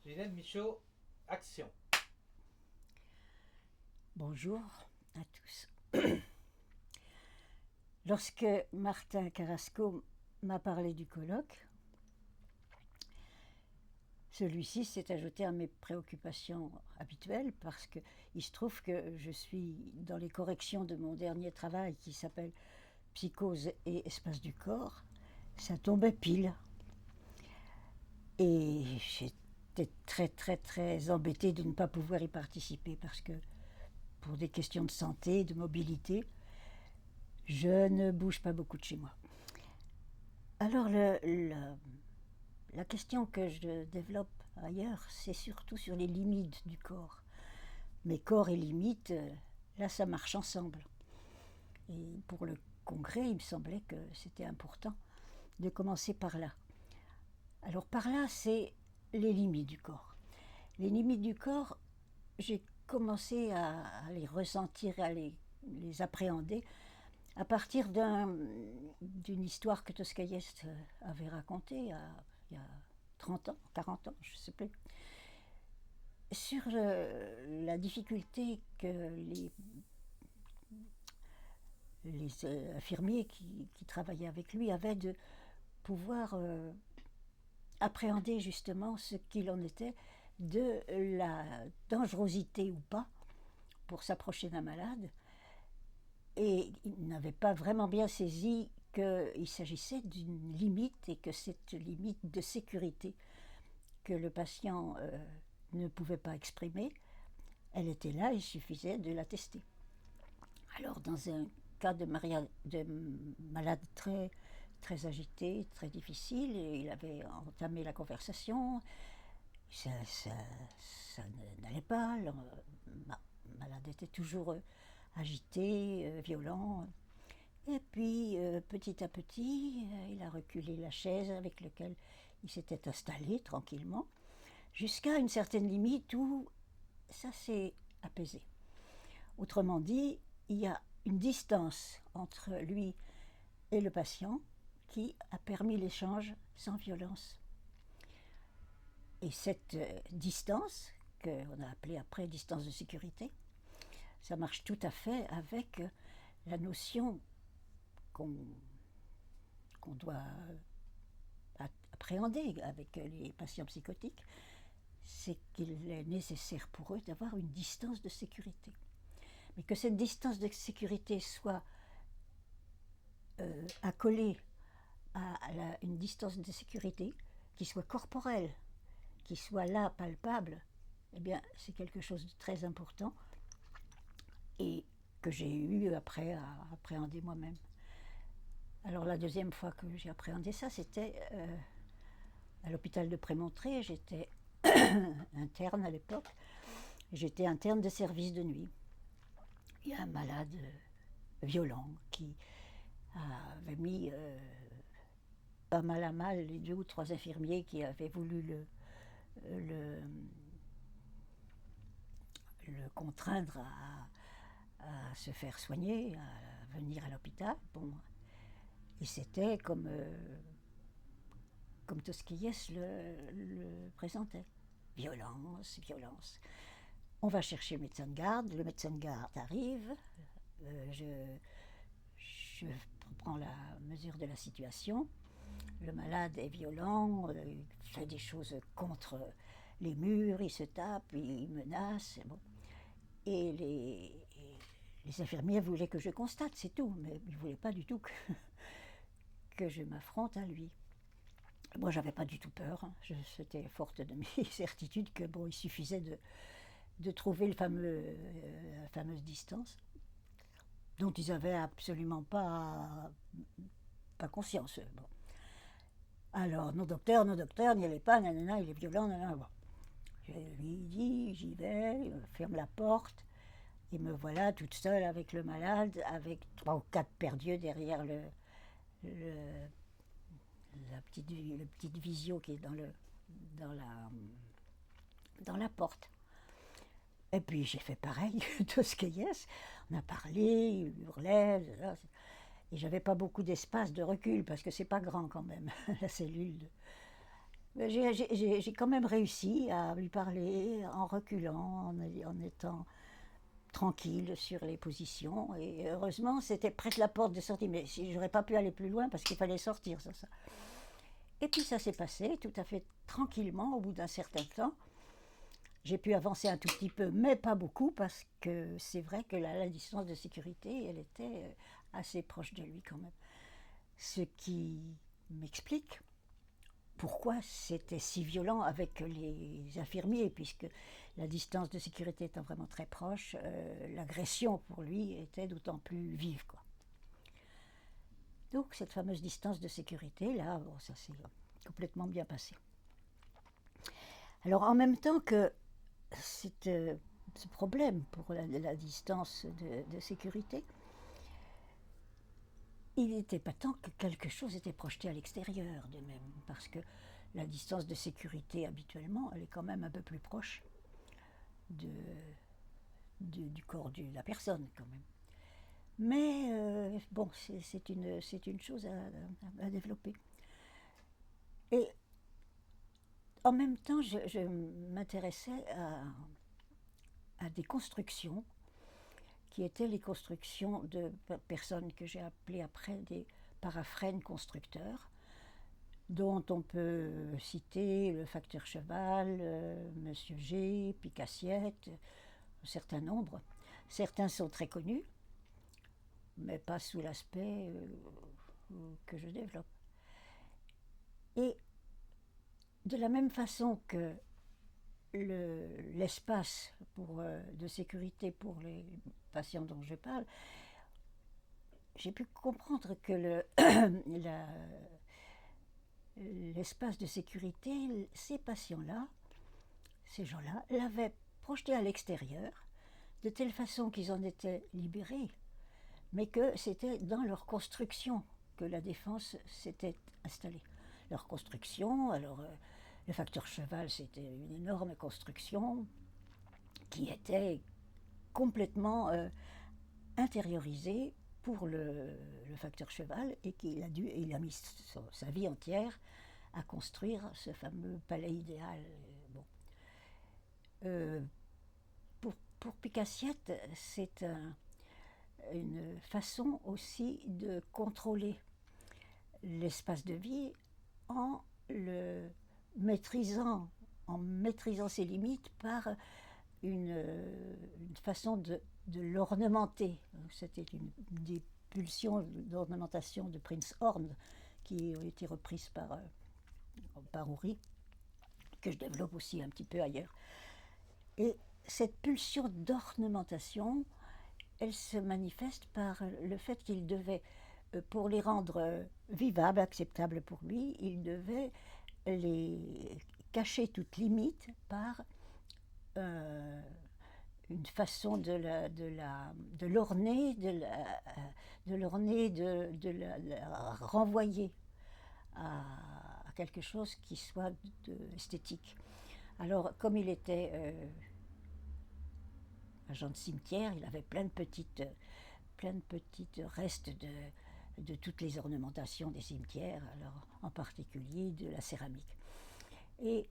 Ghislaine Michaud, action. Bonjour à tous. Lorsque Martin Carrasco m'a parlé du colloque, celui-ci s'est ajouté à mes préoccupations habituelles parce qu'il se trouve que je suis dans les corrections de mon dernier travail qui s'appelle Psychose et espace du corps. Ça tombait pile. Et j'étais très embêtée de ne pas pouvoir y participer parce que pour des questions de santé, de mobilité, je ne bouge pas beaucoup de chez moi. Alors la question que je développe ailleurs, c'est surtout sur les limites du corps. Mais corps et limites, là ça marche ensemble. Et pour le congrès, il me semblait que c'était important de commencer par là. Alors par là, c'est les limites du corps. Les limites du corps, j'ai commencé à les ressentir, à les appréhender à partir d'une histoire que Toscaïevski avait racontée il y a 30 ans, 40 ans, je ne sais plus, sur la difficulté que les infirmiers qui travaillaient avec lui avaient de pouvoir appréhender justement ce qu'il en était de la dangerosité ou pas pour s'approcher d'un malade. Et il n'avait pas vraiment bien saisi qu'il s'agissait d'une limite et que cette limite de sécurité que le patient ne pouvait pas exprimer, elle était là, il suffisait de la tester. Alors dans un cas de malade très agité, très difficile, et il avait entamé la conversation, ça n'allait pas, le malade était toujours agité, violent. Et puis, petit à petit, il a reculé la chaise avec laquelle il s'était installé tranquillement, jusqu'à une certaine limite où ça s'est apaisé. Autrement dit, il y a une distance entre lui et le patient qui a permis l'échange sans violence. Et cette distance, qu'on a appelée après distance de sécurité, ça marche tout à fait avec la notion qu'on doit appréhender avec les patients psychotiques, c'est qu'il est nécessaire pour eux d'avoir une distance de sécurité. Mais que cette distance de sécurité soit accolée à une distance de sécurité qui soit corporelle, qui soit là, palpable, eh bien, c'est quelque chose de très important et que j'ai eu après à appréhender moi-même. Alors la deuxième fois que j'ai appréhendé ça, c'était à l'hôpital de Prémontré. J'étais interne à l'époque. J'étais interne de service de nuit. Il y a un malade violent qui avait mis pas mal à mal les 2 ou 3 infirmiers qui avaient voulu le, le contraindre à se faire soigner, à venir à l'hôpital. Bon, et c'était comme Tosquillès le présentait. Violence, violence. On va chercher le médecin de garde arrive, je prends la mesure de la situation, le malade est violent, il fait des choses contre les murs, il se tape, il menace, bon. Et les infirmiers voulaient que je constate, c'est tout, mais ils ne voulaient pas du tout que je m'affronte à lui. Moi, j'avais pas du tout peur. Hein. J'étais forte de mes certitudes que bon, il suffisait de trouver la fameuse distance dont ils avaient absolument pas conscience. Bon. Alors, nos docteurs, n'y allez pas, nanana, il est violent, nanana. Bon. Je lui dis, j'y vais, il ferme la porte, et me voilà toute seule avec le malade, avec 3 ou 4 perdieux derrière le, petite visio qui est dans la, dans la porte. Et puis j'ai fait pareil, Toscaïevski, on a parlé, il hurlait, et j'avais pas beaucoup d'espace de recul parce que c'est pas grand quand même, la cellule. J'ai quand même réussi à lui parler en reculant, en étant tranquille sur les positions. Et heureusement, c'était près de la porte de sortie. Mais si j'aurais pas pu aller plus loin parce qu'il fallait sortir, ça. Et puis ça s'est passé tout à fait tranquillement au bout d'un certain temps. J'ai pu avancer un tout petit peu, mais pas beaucoup, parce que c'est vrai que la distance de sécurité, elle était assez proche de lui quand même. Ce qui m'explique pourquoi c'était si violent avec les infirmiers, puisque la distance de sécurité étant vraiment très proche, l'agression pour lui était d'autant plus vive, quoi. Donc cette fameuse distance de sécurité, là, bon, ça s'est complètement bien passé. Alors en même temps que ce problème pour la distance de sécurité, il était patent que quelque chose était projeté à l'extérieur de même, parce que la distance de sécurité habituellement, elle est quand même un peu plus proche du corps de la personne quand même. Mais bon, c'est une chose à développer. Et en même temps, je m'intéressais à des constructions qui étaient les constructions de personnes que j'ai appelées après des paraphrènes constructeurs, dont on peut citer le facteur cheval, Monsieur G, Picassiette, un certain nombre. Certains sont très connus, mais pas sous l'aspect que je développe. Et de la même façon que l'espace de sécurité pour les patients dont je parle, j'ai pu comprendre que l'espace de sécurité, ces patients-là, ces gens-là, l'avaient projeté à l'extérieur, de telle façon qu'ils en étaient libérés, mais que c'était dans leur construction que la défense s'était installée. Leur construction, alors le facteur cheval, c'était une énorme construction qui était complètement intériorisée pour le facteur cheval et il a mis sa vie entière à construire ce fameux palais idéal. Bon. Pour Picassiette, c'est une façon aussi de contrôler l'espace de vie en le maîtrisant, en maîtrisant ses limites par une façon de l'ornementer. C'était une des pulsions d'ornementation de Prince Horn qui ont été reprises par Houry, que je développe aussi un petit peu ailleurs. Et cette pulsion d'ornementation, elle se manifeste par le fait qu'il devait, pour les rendre vivables, acceptables pour lui, il devait les cacher toute limite par une façon de l'orner, de la renvoyer à quelque chose qui soit esthétique. Alors, comme il était agent de cimetière, il avait plein de petites restes de toutes les ornementations des cimetières, alors en particulier de la céramique. Et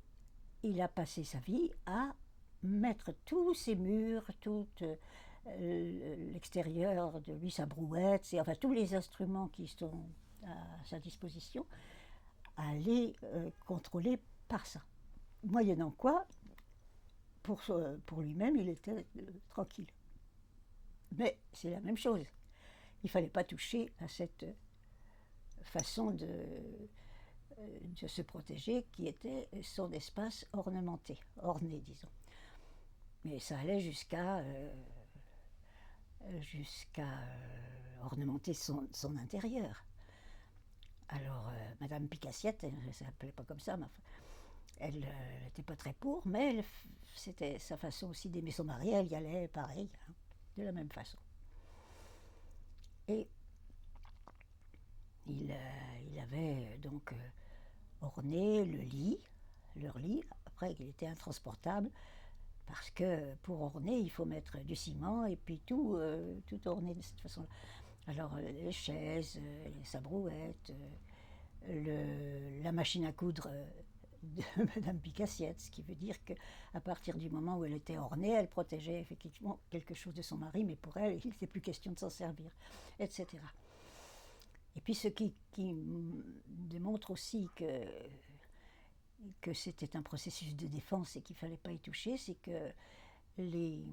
il a passé sa vie à mettre tous ses murs, tout l'extérieur de lui, sa brouette, enfin tous les instruments qui sont à sa disposition, à les contrôler par ça. Moyennant quoi, pour lui-même, il était tranquille. Mais c'est la même chose. Il ne fallait pas toucher à cette façon de se protéger qui était son espace ornementé, orné, disons. Mais ça allait jusqu'à ornementer son intérieur. Alors, Madame Picassiette, elle ne s'appelait pas comme ça, mais elle n'était pas très pour, mais c'était sa façon aussi d'aimer son mari, elle y allait pareil, hein, de la même façon. Et il avait donc orné leur lit, après il était intransportable, parce que pour orner, il faut mettre du ciment et puis tout orner de cette façon-là. Alors les chaises, les sabrouettes, la machine à coudre de Madame Picassiette, ce qui veut dire qu'à partir du moment où elle était ornée, elle protégeait effectivement quelque chose de son mari, mais pour elle, il n'était plus question de s'en servir, etc. Et puis ce qui démontre aussi que c'était un processus de défense et qu'il ne fallait pas y toucher, c'est que les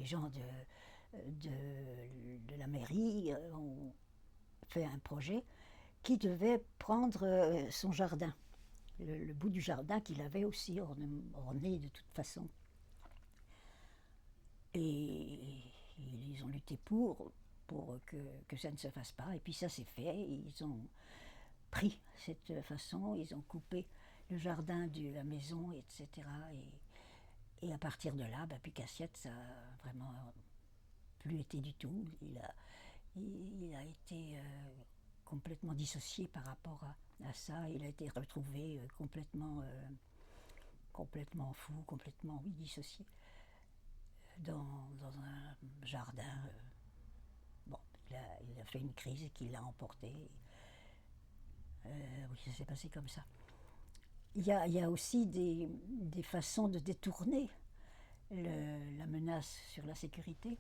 gens de la mairie ont fait un projet qui devait prendre son jardin, le bout du jardin qu'il avait aussi orné de toute façon. Et ils ont lutté pour que ça ne se fasse pas. Et puis ça s'est fait. Ils ont pris cette façon, ils ont coupé le jardin de la maison, etc. Et à partir de là, Picassiette, ça a vraiment plus été du tout. Il a été complètement dissocié par rapport à ça. Il a été retrouvé complètement fou, complètement dissocié dans un jardin. Bon, il a fait une crise qui l'a emporté. Oui, ça s'est passé comme ça. Il y a aussi des façons de détourner la menace sur la sécurité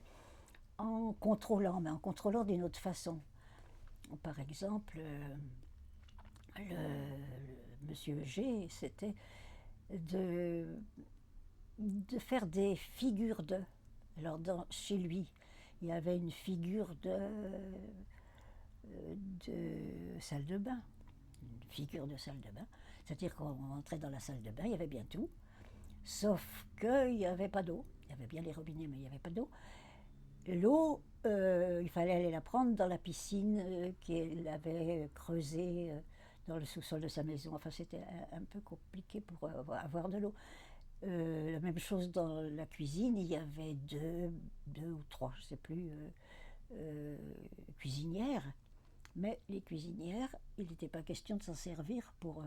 en contrôlant, mais en contrôlant d'une autre façon. Par exemple, Monsieur G, c'était de faire des figures de. Alors chez lui, il y avait une figure de salle de bain, une figure de salle de bain. C'est-à-dire qu'on entrait dans la salle de bain, il y avait bien tout, sauf qu'il n'y avait pas d'eau. Il y avait bien les robinets, mais il n'y avait pas d'eau. L'eau, il fallait aller la prendre dans la piscine qu'il avait creusée dans le sous-sol de sa maison. Enfin, c'était un peu compliqué pour avoir de l'eau. La même chose dans la cuisine, il y avait deux ou trois, je ne sais plus, cuisinières. Mais les cuisinières, il n'était pas question de s'en servir pour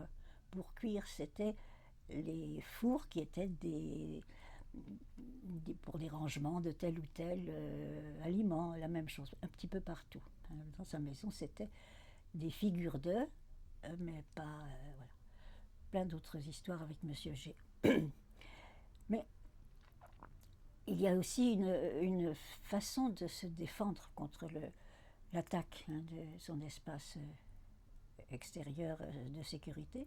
cuire. C'était les fours qui étaient pour des rangements de tel ou tel aliment, la même chose, un petit peu partout. Dans sa maison, c'était des figures d'œufs, mais pas... voilà. Plein d'autres histoires avec Monsieur G. Mais il y a aussi une façon de se défendre contre l'attaque de son espace extérieur de sécurité.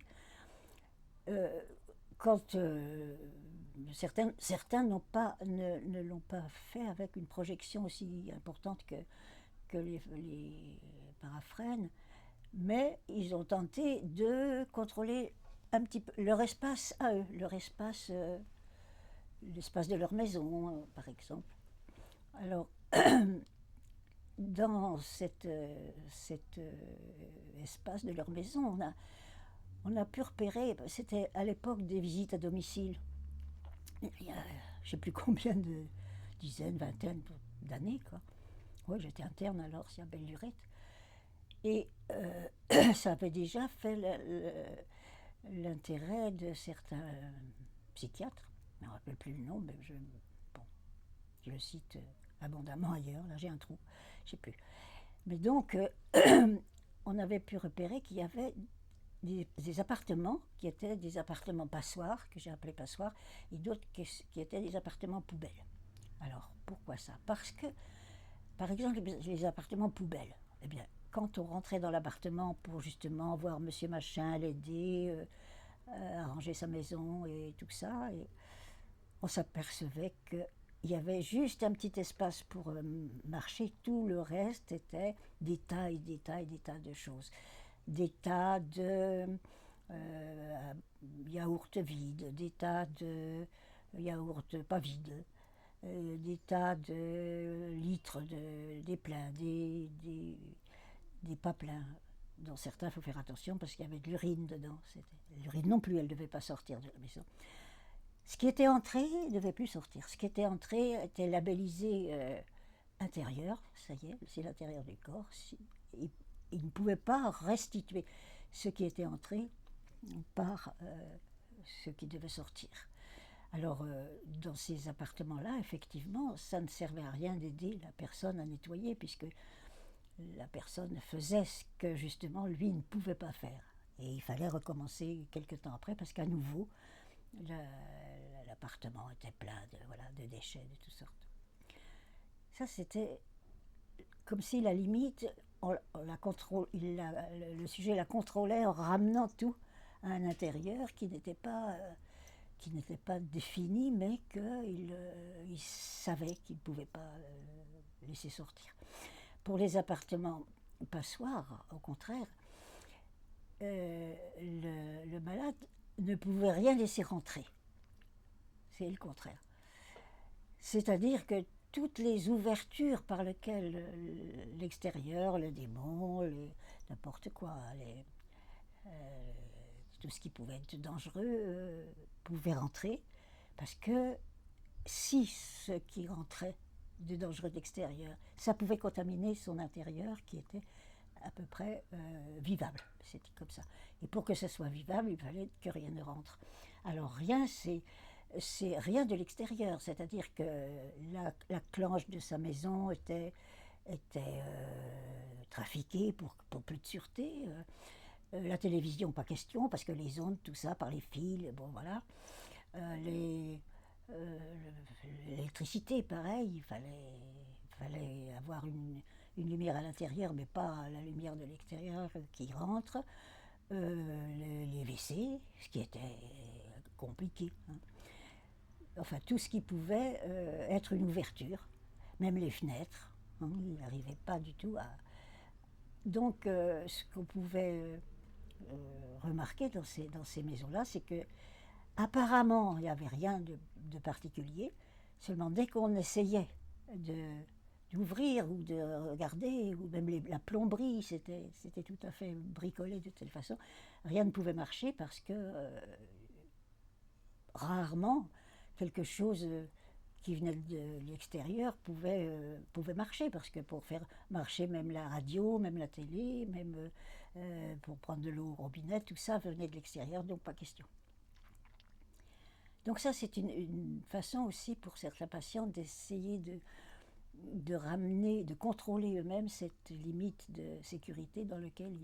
Quand certains ne l'ont pas fait avec une projection aussi importante que les paraphrènes, mais ils ont tenté de contrôler un petit peu leur espace à eux, l'espace de leur maison, par exemple. Alors, dans cet espace de leur maison, on a pu repérer, c'était à l'époque des visites à domicile. Il y a je ne sais plus combien de dizaines, vingtaines d'années, quoi. Oui, j'étais interne alors, c'est à Belle-Lurette. Et ça avait déjà fait l'intérêt de certains psychiatres. Je ne me rappelle plus le nom, mais je le cite abondamment ailleurs. Là, j'ai un trou, je ne sais plus. Mais donc, on avait pu repérer qu'il y avait des appartements qui étaient des appartements passoires, que j'ai appelés passoires, et d'autres qui étaient des appartements poubelles. Alors, pourquoi ça? Parce que, par exemple, les appartements poubelles, eh bien, quand on rentrait dans l'appartement pour justement voir monsieur machin, l'aider, arranger sa maison et tout ça, et on s'apercevait qu'il y avait juste un petit espace pour marcher, tout le reste était des tas et des tas et des tas de choses. Des tas de yaourts vides, des tas de yaourts pas vides, des tas de litres, des pleins, des pas pleins. Dans certains, il faut faire attention parce qu'il y avait de l'urine dedans. L'urine non plus, elle ne devait pas sortir de la maison. Ce qui était entré ne devait plus sortir. Ce qui était entré était labellisé intérieur, ça y est, c'est l'intérieur du corps. Il ne pouvait pas restituer ce qui était entré par ce qui devait sortir. Alors, dans ces appartements-là, effectivement, ça ne servait à rien d'aider la personne à nettoyer, puisque la personne faisait ce que, justement, lui ne pouvait pas faire. Et il fallait recommencer quelques temps après parce qu'à nouveau, l'appartement était plein de déchets de toutes sortes. Ça, c'était comme si la limite, le sujet la contrôlait en ramenant tout à un intérieur qui n'était pas défini, mais qu'il savait qu'il ne pouvait pas laisser sortir. Pour les appartements passoires, au contraire, le malade ne pouvait rien laisser rentrer. C'est le contraire. C'est-à-dire que toutes les ouvertures par lesquelles l'extérieur, le démon, n'importe quoi, tout ce qui pouvait être dangereux pouvait rentrer, parce que si ce qui rentrait de dangereux de l'extérieur, ça pouvait contaminer son intérieur qui était à peu près vivable. C'était comme ça. Et pour que ça soit vivable, il fallait que rien ne rentre. Alors rien, c'est rien de l'extérieur, c'est-à-dire que la clenche de sa maison était trafiquée pour plus de sûreté. La télévision, pas question, parce que les ondes, tout ça, par les fils, bon voilà. L'électricité, pareil, il fallait avoir une lumière à l'intérieur, mais pas la lumière de l'extérieur qui rentre. Les WC, ce qui était compliqué. Hein. Enfin, tout ce qui pouvait être une ouverture, même les fenêtres. Hein, il n'arrivait pas du tout à... Donc, ce qu'on pouvait remarquer dans ces maisons-là, c'est que apparemment, il n'y avait rien de particulier, seulement dès qu'on essayait d'ouvrir ou de regarder, ou même la plomberie, c'était tout à fait bricolé de telle façon, rien ne pouvait marcher parce que rarement quelque chose qui venait de l'extérieur pouvait marcher, parce que pour faire marcher même la radio, même la télé, même pour prendre de l'eau au robinet, tout ça venait de l'extérieur, donc pas question. Donc ça, c'est une façon aussi pour certains patients d'essayer de ramener, de contrôler eux-mêmes cette limite de sécurité dans laquelle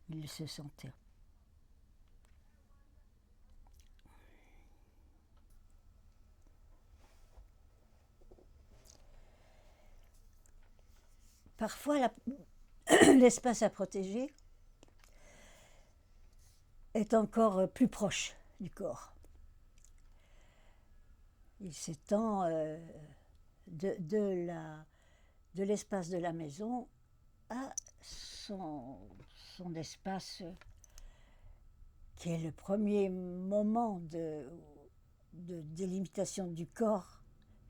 ils se sentaient. Parfois, l'espace à protéger est encore plus proche du corps. Il s'étend de l'espace de la maison à son espace qui est le premier moment de délimitation du corps,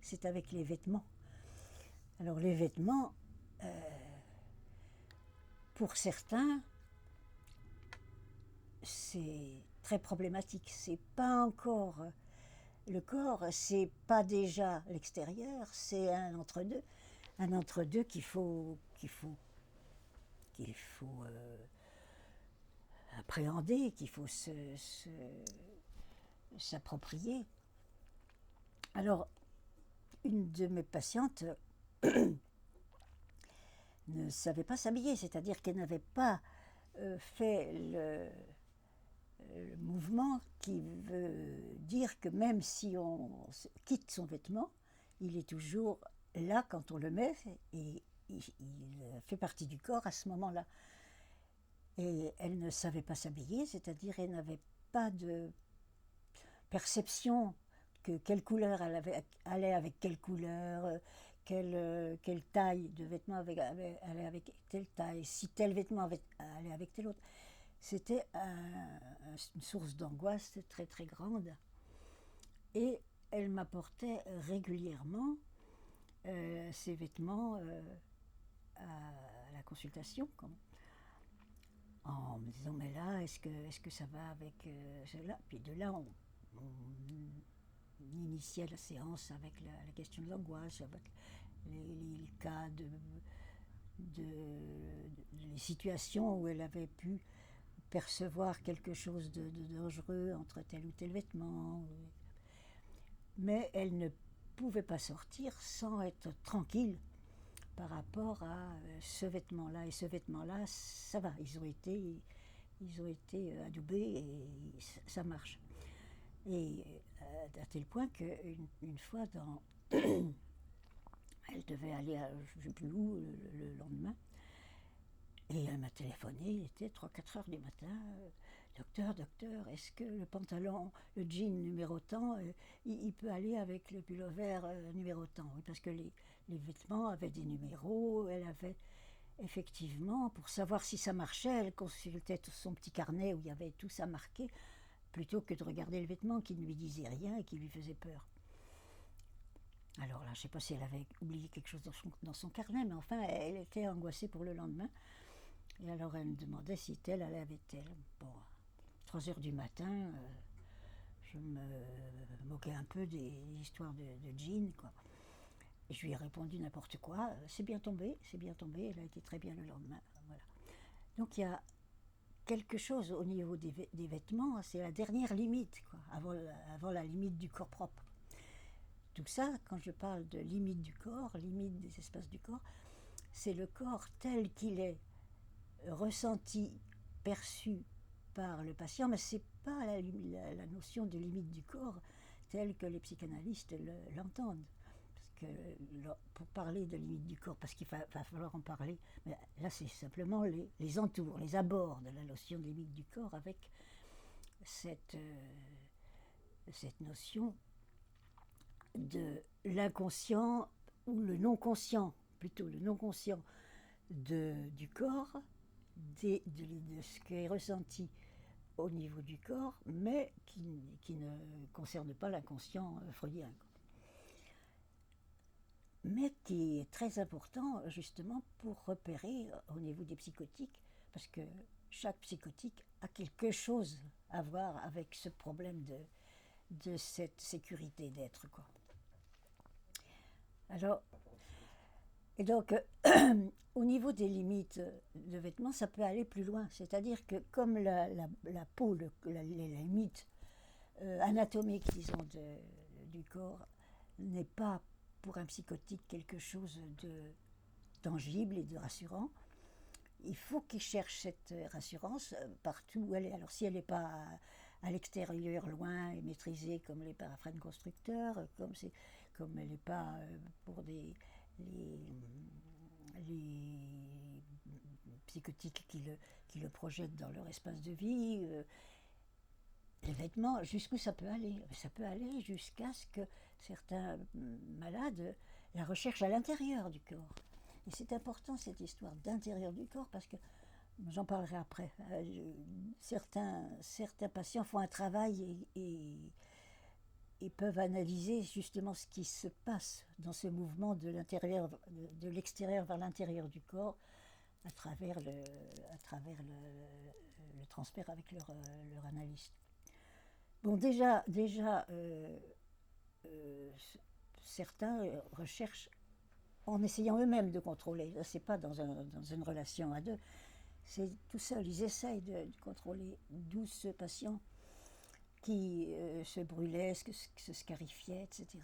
c'est avec les vêtements. Alors les vêtements, pour certains, c'est très problématique. C'est pas encore le corps, c'est pas déjà l'extérieur, c'est un entre-deux qu'il faut appréhender, qu'il faut s'approprier. Alors, une de mes patientes ne savait pas s'habiller, c'est-à-dire qu'elle n'avait pas fait le mouvement qui veut dire que même si on quitte son vêtement, il est toujours là quand on le met et il fait partie du corps à ce moment-là. Et elle ne savait pas s'habiller, c'est-à-dire elle n'avait pas de perception que quelle couleur allait avec quelle couleur, quelle taille de vêtement allait avec telle taille, si tel vêtement allait avec tel autre. C'était une source d'angoisse très très grande. Et elle m'apportait régulièrement ces vêtements à la consultation, en me disant mais là est-ce que ça va avec cela. Puis de là on initiait la séance avec la question de l'angoisse, avec les cas les situations où elle avait pu percevoir quelque chose de dangereux entre tel ou tel vêtement. Mais elle ne pouvait pas sortir sans être tranquille par rapport à ce vêtement-là. Et ce vêtement-là, ça va, ils ont été ils ont été adoubés et ça marche. Et à tel point qu'une fois, elle devait aller à je ne sais plus où le lendemain, et elle m'a téléphoné, il était 3-4 heures du matin. Docteur, docteur, est-ce que le pantalon, le jean numéro tant, il peut aller avec le pullover numéro tant? Oui, parce que les vêtements avaient des numéros, elle avait effectivement, pour savoir si ça marchait, elle consultait son petit carnet où il y avait tout ça marqué, plutôt que de regarder le vêtement qui ne lui disait rien et qui lui faisait peur. Alors là, je ne sais pas si elle avait oublié quelque chose dans son carnet, mais enfin, elle était angoissée pour le lendemain. Et alors, elle me demandait si tel allait avec tel. Bon, 3 heures du matin, je me moquais un peu des histoires de jeans, quoi. Et je lui ai répondu n'importe quoi. C'est bien tombé, elle a été très bien le lendemain. Voilà. Donc, il y a quelque chose au niveau des vêtements, c'est la dernière limite, quoi, avant la limite du corps propre. Tout ça, quand je parle de limite du corps, limite des espaces du corps, c'est le corps tel qu'il est ressenti, perçu par le patient, mais ce n'est pas la notion de limite du corps telle que les psychanalystes l'entendent. Parce que pour parler de limite du corps, parce qu'il va falloir en parler, mais là c'est simplement les entours, les abords de la notion de limite du corps avec cette notion de l'inconscient ou le non-conscient, plutôt le non-conscient du corps, de ce qui est ressenti au niveau du corps, mais qui ne concerne pas l'inconscient freudien. Mais qui est très important justement pour repérer au niveau des psychotiques, parce que chaque psychotique a quelque chose à voir avec ce problème de cette sécurité d'être, quoi. Alors, et donc, au niveau des limites de vêtements, ça peut aller plus loin. C'est-à-dire que comme la peau, les limites anatomiques, disons, du corps, n'est pas pour un psychotique quelque chose de tangible et de rassurant, il faut qu'il cherche cette rassurance partout où elle est. Alors si elle n'est pas à l'extérieur, loin et maîtrisée comme les paraphrènes constructeurs, comme elle n'est pas pour les psychotiques qui le projettent dans leur espace de vie, les vêtements, jusqu'où ça peut aller? Ça peut aller jusqu'à ce que certains malades la recherchent à l'intérieur du corps. Et c'est important cette histoire d'intérieur du corps parce que, j'en parlerai après, certains patients font un travail et peuvent analyser justement ce qui se passe dans ce mouvement de l'extérieur vers l'intérieur du corps à travers le transfert avec leur analyste. Bon, déjà certains recherchent en essayant eux-mêmes de contrôler. Là, c'est pas dans une relation à deux, c'est tout seul. Ils essayent de contrôler, d'où ce patient qui se brûlait, se scarifiait, etc.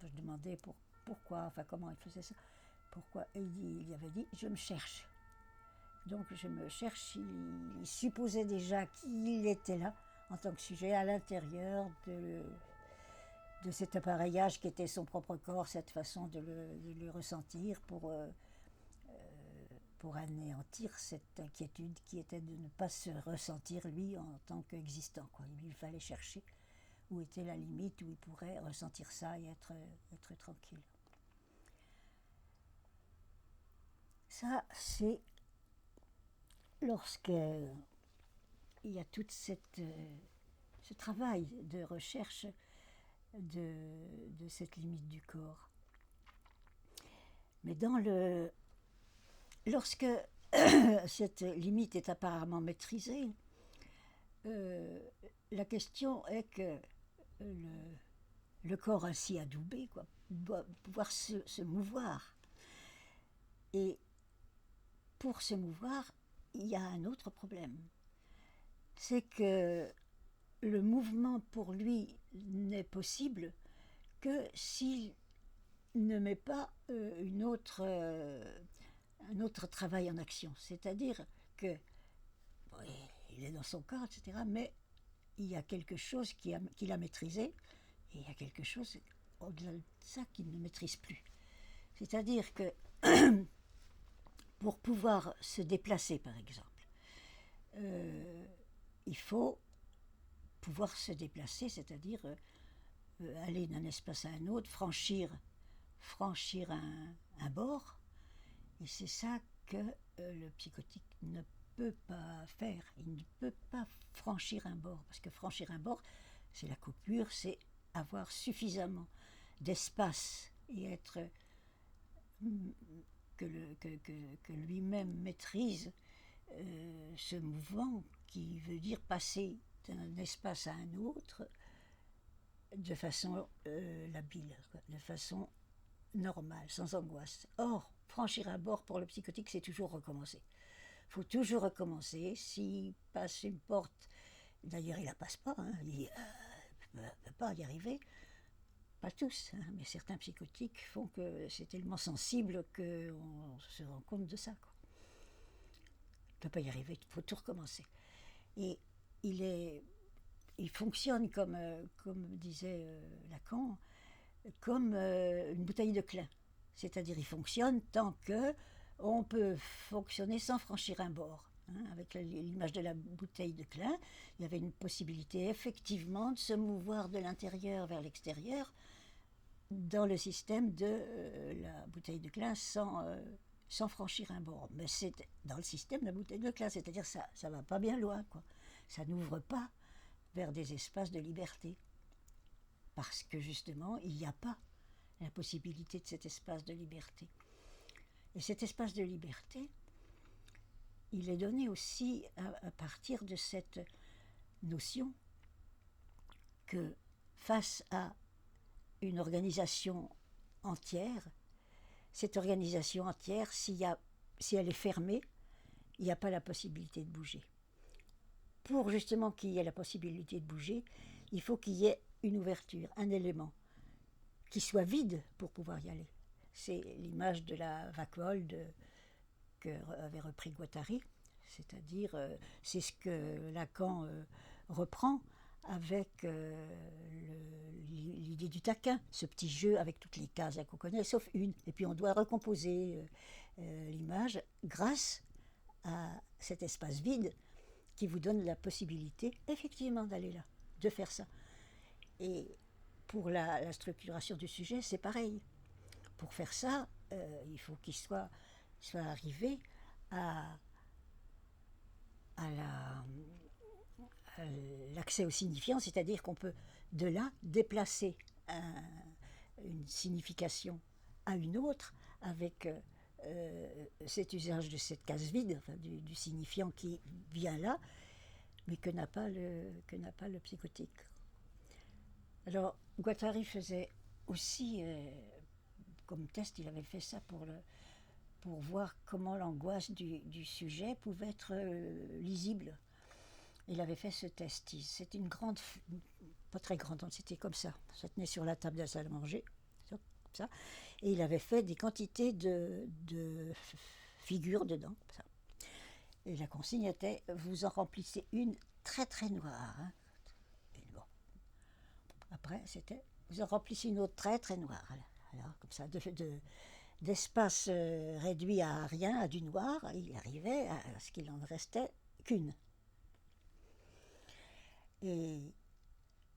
Je demandais pourquoi, enfin comment il faisait ça. Pourquoi? Et il avait dit, je me cherche. Donc je me cherche, il supposait déjà qu'il était là, en tant que sujet, à l'intérieur de cet appareillage qui était son propre corps, cette façon de le ressentir pour anéantir cette inquiétude qui était de ne pas se ressentir lui en tant qu'existant, quoi. Il fallait chercher où était la limite, où il pourrait ressentir ça et être tranquille. Ça, c'est lorsqu'il y a tout ce travail de recherche de cette limite du corps. Mais lorsque cette limite est apparemment maîtrisée, la question est que le corps ainsi adoubé, quoi, doit pouvoir se mouvoir. Et pour se mouvoir, il y a un autre problème. C'est que le mouvement pour lui n'est possible que s'il ne met pas un autre travail en action. C'est-à-dire que il est dans son corps, etc. Mais il y a quelque chose qu'il a maîtrisé, et il y a quelque chose au-delà de ça qu'il ne maîtrise plus. C'est-à-dire que pour pouvoir se déplacer, par exemple, il faut pouvoir se déplacer, c'est-à-dire aller d'un espace à un autre, franchir un bord. Et c'est ça que le psychotique ne peut pas faire. Il ne peut pas franchir un bord. Parce que franchir un bord, c'est la coupure, c'est avoir suffisamment d'espace et être que lui-même maîtrise ce mouvement qui veut dire passer d'un espace à un autre de façon labile, de façon normale, sans angoisse. Or, franchir un bord pour le psychotique, c'est toujours recommencer. Il faut toujours recommencer. S'il passe une porte, d'ailleurs il la passe pas, hein, il ne peut pas y arriver. Pas tous, hein, mais certains psychotiques font que c'est tellement sensible qu'on se rend compte de ça, quoi. On ne peut pas y arriver, il faut tout recommencer. Et il fonctionne comme disait Lacan, comme une bouteille de Klein. C'est-à-dire il fonctionne tant que on peut fonctionner sans franchir un bord. Hein, avec l'image de la bouteille de Klein, il y avait une possibilité effectivement de se mouvoir de l'intérieur vers l'extérieur dans le système de la bouteille de Klein sans franchir un bord. Mais c'est dans le système de la bouteille de Klein, c'est-à-dire ça ne va pas bien loin, quoi. Ça n'ouvre pas vers des espaces de liberté. Parce que justement, il n'y a pas la possibilité de cet espace de liberté. Et cet espace de liberté, il est donné aussi à partir de cette notion que face à une organisation entière, cette organisation entière, si elle est fermée, il n'y a pas la possibilité de bouger. Pour justement qu'il y ait la possibilité de bouger, il faut qu'il y ait une ouverture, un élément qui soit vide pour pouvoir y aller. C'est l'image de la vacuole que avait repris Guattari, c'est-à-dire c'est ce que Lacan reprend avec l'idée du taquin, ce petit jeu avec toutes les cases qu'on connaît, sauf une. Et puis on doit recomposer l'image grâce à cet espace vide qui vous donne la possibilité effectivement d'aller là, de faire ça. Et pour la structuration du sujet, c'est pareil. Pour faire ça, il faut qu'il soit arrivé à l'accès au signifiant, c'est-à-dire qu'on peut de là déplacer une signification à une autre avec cet usage de cette case vide, enfin, du signifiant qui vient là, mais que n'a pas le psychotique. Alors, Guattari faisait aussi, comme test, il avait fait ça pour voir comment l'angoisse du sujet pouvait être lisible. Il avait fait ce test. C'était une grande, pas très grande, c'était comme ça tenait sur la table de la salle à manger, comme ça. Et il avait fait des quantités de figures dedans, comme ça. Et la consigne était, vous en remplissez une très très noire. Hein. Et bon. Après, c'était, vous en remplissez une autre très très noire. Alors, comme ça, d'espace réduit à rien, à du noir, il arrivait à ce qu'il en restait qu'une. Et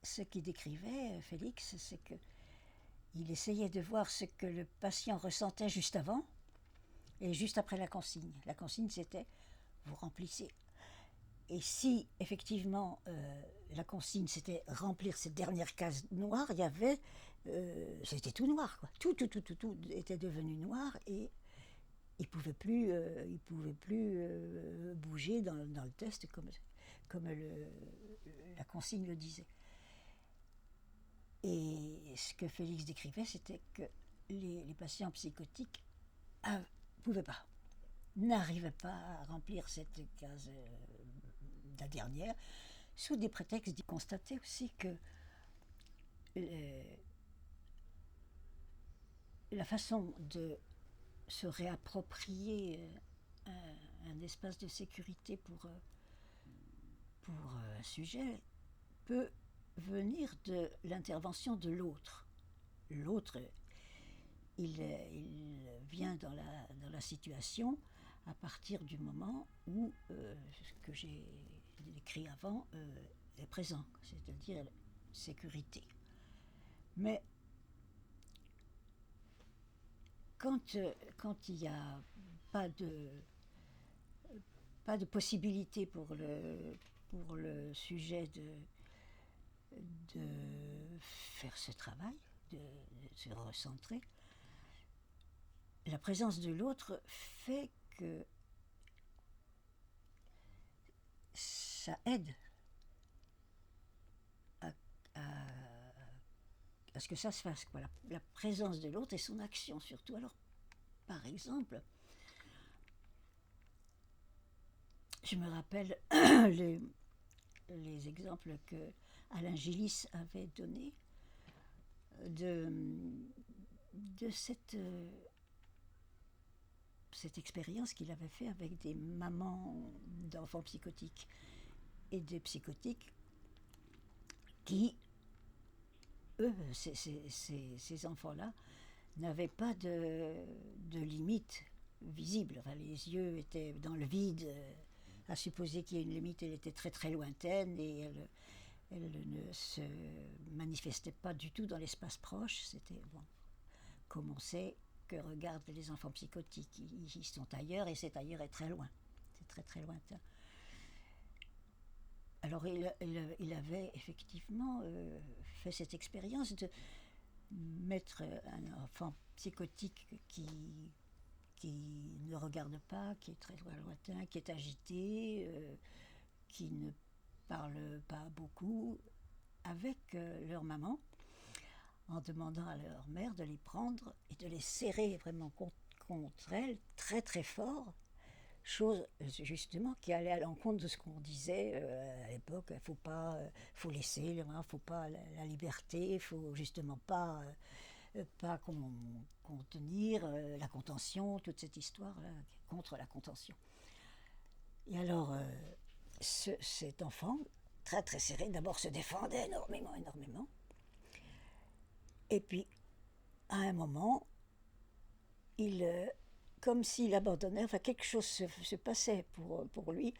ce qu'il décrivait, Félix, c'est qu'il essayait de voir ce que le patient ressentait juste avant et juste après la consigne. La consigne, c'était, vous remplissez. Et si, effectivement, la consigne, c'était remplir cette dernière case noire, il y avait... c'était tout noir, quoi. Tout était devenu noir et il ne pouvait plus bouger dans le test comme la consigne le disait. Et ce que Félix décrivait, c'était que les patients psychotiques ne pouvaient pas, n'arrivaient pas à remplir cette case, la dernière, sous des prétextes d'y constater aussi que la façon de se réapproprier un espace de sécurité pour un sujet peut venir de l'intervention de l'autre. L'autre, il vient dans la situation à partir du moment où ce que j'ai décrit avant est présent, c'est-à-dire sécurité. Mais quand il n'y a pas de possibilité pour le sujet de faire ce travail, de se recentrer, la présence de l'autre fait que ça aide à ce que ça se fasse, quoi. La présence de l'autre et son action surtout. Alors, par exemple, je me rappelle les exemples que Alain Gillis avait donnés de cette expérience qu'il avait fait avec des mamans d'enfants psychotiques et des psychotiques qui, eux, ces enfants-là, n'avaient pas de limite visible. Enfin, les yeux étaient dans le vide. À supposer qu'il y ait une limite, elle était très très lointaine et elle ne se manifestait pas du tout dans l'espace proche. C'était, bon, comme on sait que regardent les enfants psychotiques, ils sont ailleurs et cet ailleurs est très loin. C'est très très lointain. Alors il avait effectivement fait cette expérience de mettre un enfant psychotique qui ne regarde pas, qui est très lointain, qui est agité, qui ne parle pas beaucoup, avec leur maman, en demandant à leur mère de les prendre et de les serrer vraiment contre elle, très très fort, chose justement qui allait à l'encontre de ce qu'on disait à l'époque. Faut laisser, il faut pas la liberté, il faut justement pas contenir la contention, toute cette histoire-là contre la contention. Et alors, cet enfant, très très serré, d'abord se défendait énormément. Et puis, à un moment, comme s'il abandonnait, enfin quelque chose se passait pour lui,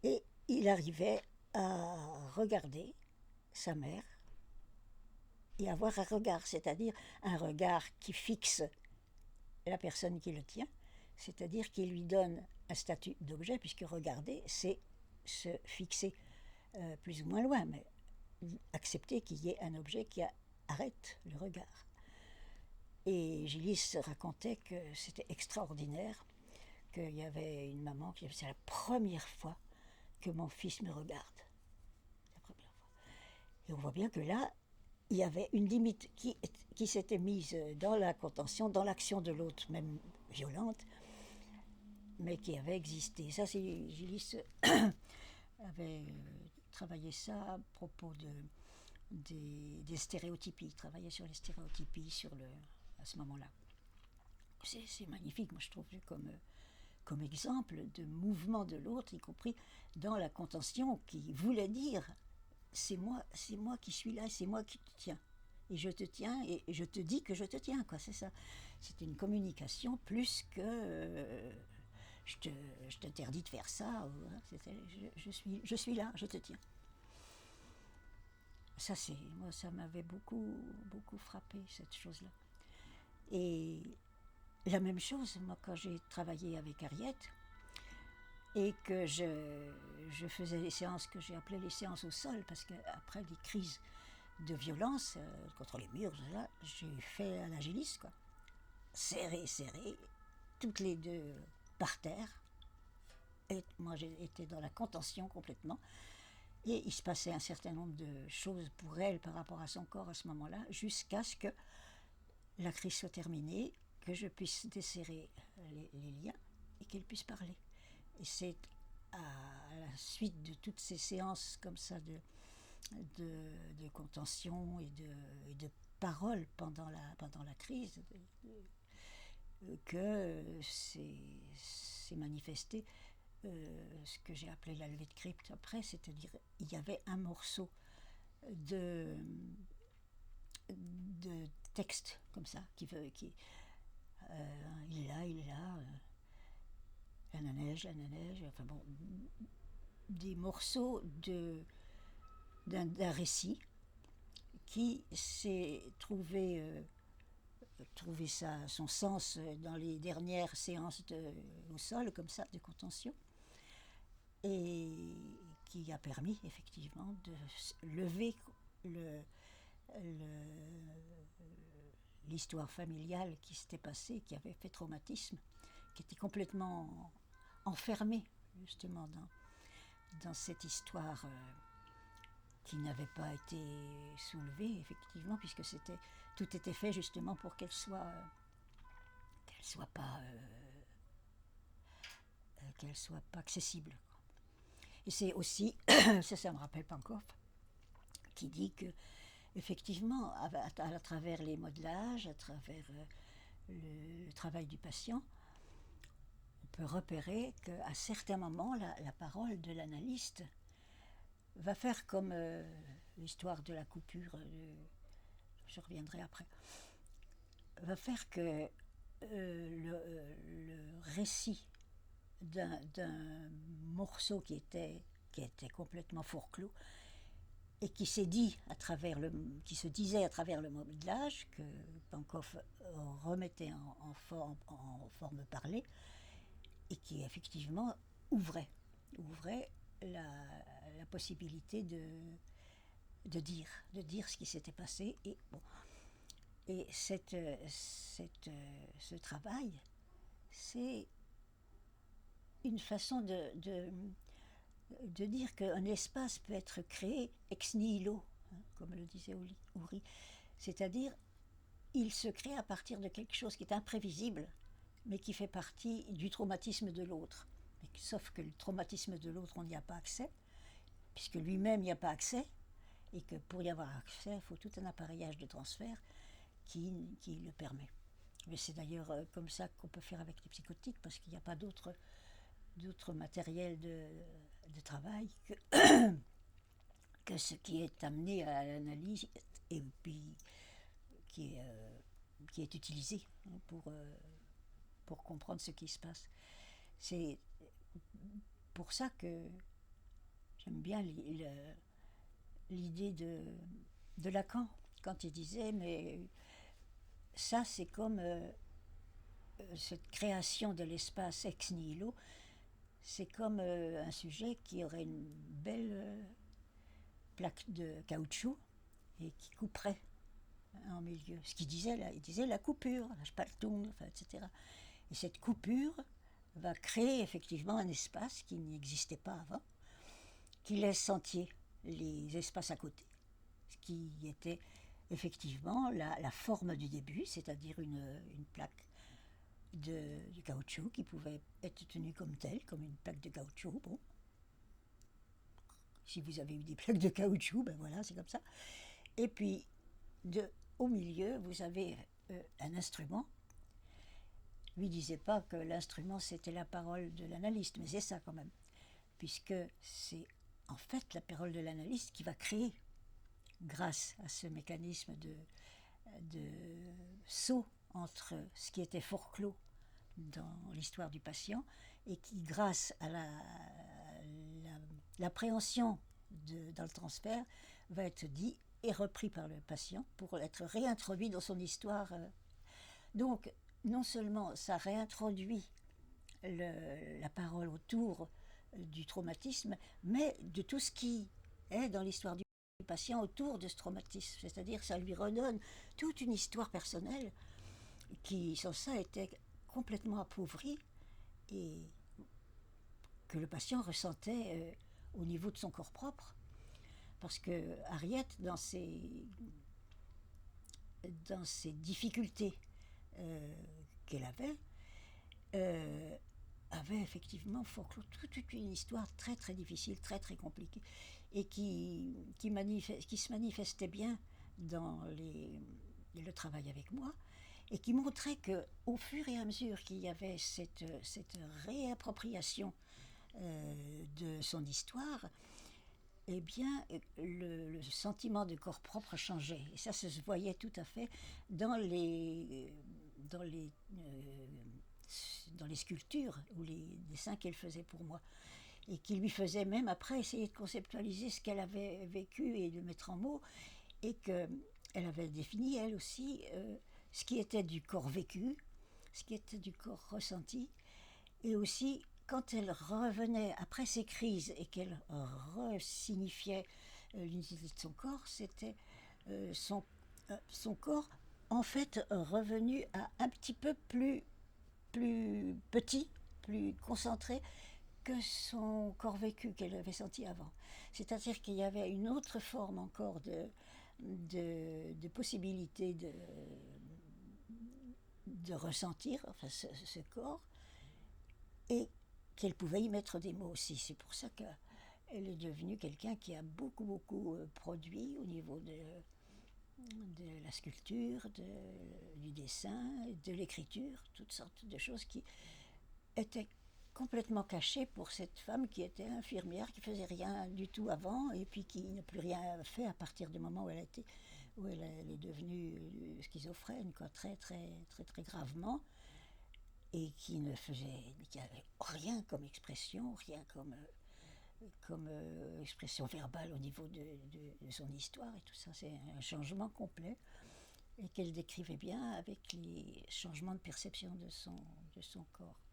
et il arrivait à regarder sa mère et avoir un regard, c'est-à-dire un regard qui fixe la personne qui le tient, c'est-à-dire qui lui donne un statut d'objet, puisque regarder, c'est se fixer plus ou moins loin, mais accepter qu'il y ait un objet qui arrête le regard. Et Gillis racontait que c'était extraordinaire, qu'il y avait une maman qui disait: c'est la première fois que mon fils me regarde. La première fois. Et on voit bien que là, il y avait une limite qui s'était mise dans la contention, dans l'action de l'autre, même violente, mais qui avait existé. Ça, c'est Gillis avait travaillé ça à propos des stéréotypies. Il travaillait sur les stéréotypies à ce moment-là. C'est magnifique, moi je trouve, comme exemple de mouvement de l'autre, y compris dans la contention, qui voulait dire: c'est moi qui suis là, c'est moi qui te tiens. Et je te tiens, et je te dis que je te tiens, quoi, c'est ça. C'est une communication plus que je t'interdis de faire ça. Je suis là, je te tiens. Ça, moi, ça m'avait beaucoup frappé, cette chose-là. Et la même chose, moi, quand j'ai travaillé avec Harriet, et que je faisais les séances que j'ai appelées les séances au sol, parce qu'après les crises de violence contre les murs, là, j'ai fait à la Gillis, quoi. Serré, toutes les deux par terre. Et moi, j'étais dans la contention complètement. Et il se passait un certain nombre de choses pour elle par rapport à son corps à ce moment-là, jusqu'à ce que la crise soit terminée, que je puisse desserrer les liens et qu'elle puisse parler. Et c'est à la suite de toutes ces séances comme ça de contention et de parole pendant la crise que c'est manifesté ce que j'ai appelé la levée de crypte après, c'est-à-dire il y avait un morceau de, de texte comme ça, il est là, la neige, enfin bon, des morceaux d'un récit qui s'est trouvé son sens dans les dernières séances au sol, comme ça, de contention, et qui a permis effectivement de lever l'histoire familiale qui s'était passée, qui avait fait traumatisme, qui était complètement enfermée justement dans cette histoire qui n'avait pas été soulevée effectivement, puisque tout était fait justement pour qu'elle soit pas accessible. Et c'est aussi, ça me rappelle Pankow, qui dit que effectivement, à travers les modelages, à travers le travail du patient, on peut repérer qu'à certains moments, la parole de l'analyste va faire comme l'histoire de la coupure, je reviendrai après, va faire que le récit d'un morceau qui était complètement forclos et qui se disait à travers le modelage que Pankow remettait en forme parlée, et qui effectivement ouvrait la possibilité de dire ce qui s'était passé. Et bon, et ce travail, c'est une façon de dire qu'un espace peut être créé ex nihilo, hein, comme le disait Oury. C'est-à-dire, il se crée à partir de quelque chose qui est imprévisible, mais qui fait partie du traumatisme de l'autre. Sauf que le traumatisme de l'autre, on n'y a pas accès, puisque lui-même n'y a pas accès, et que pour y avoir accès, il faut tout un appareillage de transfert qui le permet. Mais c'est d'ailleurs comme ça qu'on peut faire avec les psychotiques, parce qu'il n'y a pas d'autre matériel de travail que ce qui est amené à l'analyse et puis qui est utilisé pour comprendre ce qui se passe. C'est pour ça que j'aime bien l'idée de Lacan, quand il disait, mais ça c'est comme cette création de l'espace ex nihilo, c'est comme un sujet qui aurait une belle plaque de caoutchouc et qui couperait en milieu. Ce qu'il disait là, il disait la coupure, la Spaltung, enfin, etc. Et cette coupure va créer effectivement un espace qui n'existait pas avant, qui laisse sentier les espaces à côté, ce qui était effectivement la forme du début, c'est-à-dire une plaque de caoutchouc qui pouvait être tenue comme telle, comme une plaque de caoutchouc. Bon, si vous avez eu des plaques de caoutchouc, ben voilà, c'est comme ça. Et puis, au milieu, vous avez un instrument. Lui disait pas que l'instrument c'était la parole de l'analyste, mais c'est ça quand même, puisque c'est en fait la parole de l'analyste qui va créer, grâce à ce mécanisme de saut entre ce qui était forclos dans l'histoire du patient et qui, grâce à l'appréhension dans le transfert, va être dit et repris par le patient pour être réintroduit dans son histoire. Donc, non seulement ça réintroduit la parole autour du traumatisme, mais de tout ce qui est dans l'histoire du patient autour de ce traumatisme. C'est-à-dire que ça lui redonne toute une histoire personnelle qui, sans ça, était complètement appauvrie et que le patient ressentait au niveau de son corps propre. Parce que Harriet, dans ses difficultés qu'elle avait effectivement folklore toute une histoire très très difficile, très très compliquée, et qui se manifestait bien dans le travail avec moi, et qui montrait qu'au fur et à mesure qu'il y avait cette réappropriation de son histoire, eh bien, le sentiment de corps propre changeait. Et ça se voyait tout à fait dans dans les, euh, dans les sculptures ou les dessins qu'elle faisait pour moi. Et qui lui faisait même après essayer de conceptualiser ce qu'elle avait vécu et de le mettre en mots. Et qu'elle avait défini, elle aussi, ce qui était du corps vécu, ce qui était du corps ressenti. Et aussi, quand elle revenait après ses crises et qu'elle resignifiait l'unité de son corps, c'était son corps, en fait, revenu à un petit peu plus petit, plus concentré que son corps vécu qu'elle avait senti avant. C'est-à-dire qu'il y avait une autre forme encore de possibilité de ressentir enfin, ce corps, et qu'elle pouvait y mettre des mots aussi. C'est pour ça qu'elle est devenue quelqu'un qui a beaucoup produit au niveau de la sculpture, du dessin, de l'écriture, toutes sortes de choses qui étaient complètement cachées pour cette femme qui était infirmière, qui faisait rien du tout avant et puis qui n'a plus rien fait à partir du moment où elle est devenue schizophrène, quoi, très gravement, et qui avait rien comme expression, rien comme expression verbale au niveau de son histoire et tout ça. C'est un changement complet et qu'elle décrivait bien avec les changements de perception de son corps.